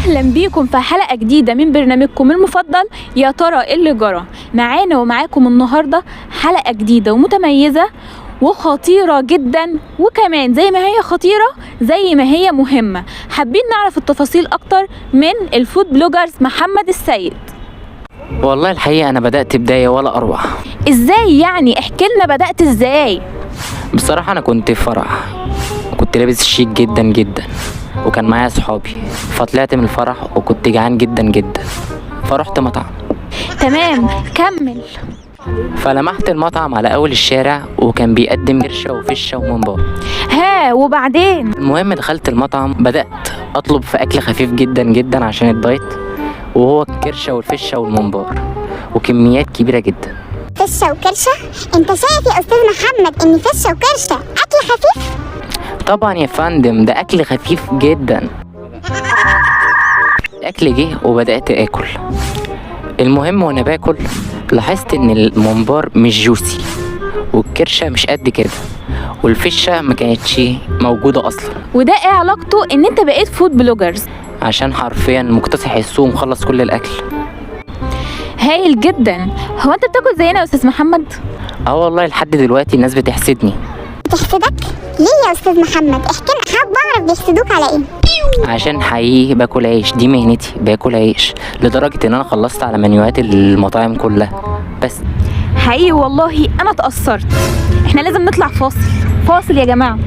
اهلا بيكم في حلقه جديده من برنامجكم المفضل يا ترى إيه اللي جرى. معانا ومعاكم النهارده حلقه جديده ومتميزه وخطيره جدا، وكمان زي ما هي خطيره زي ما هي مهمه. حابين نعرف التفاصيل اكتر من الفود بلوجرز محمد السيد. والله الحقيقة أنا بدأت بداية ولا أروع. ازاي يعني؟ احكي لنا بدأت ازاي. بصراحة أنا كنت في فرح وكنت لابس شيك جدا جدا، وكان معايا صحابي، فطلعت من الفرح وكنت جعان جدا جدا، فرحت مطعم. تمام، كمل. فلمحت المطعم على أول الشارع وكان بيقدم كرشة وفشة وممبار. ها وبعدين؟ المهم دخلت المطعم، بدأت أطلب في أكل خفيف جدا جدا عشان الدايت، وهو الكرشة والفشة والممبار وكميات كبيرة جدا. فشة وكرشة؟ انت شايف يا استاذ محمد ان فشة وكرشة اكل خفيف؟ طبعا يا فندم ده أكل خفيف جدا. الأكل جه وبدأت آكل. المهم وأنا باكل لاحظت إن الممبار مش جوسي، والكرشة مش قد كده، والفشة ما كانتش موجودة أصلا. وده ايه علاقته ان انت بقيت فود بلوجرز؟ عشان حرفيا مكتسح السوق ومخلص كل الأكل. هايل جدا. هو انت بتاكل زينا يا استاذ محمد؟ والله لحد دلوقتي الناس بتحسدني. بتحسدك؟ ليه يا استاذ محمد؟ احكي لنا، حابب اعرف بيحسدوك على ايه؟ عشان حقيقي باكل عيش، دي مهنتي، باكل عيش لدرجة ان انا خلصت على منيوهات المطاعم كلها. بس حقيقي والله انا اتأثرت. احنا لازم نطلع فاصل يا جماعة.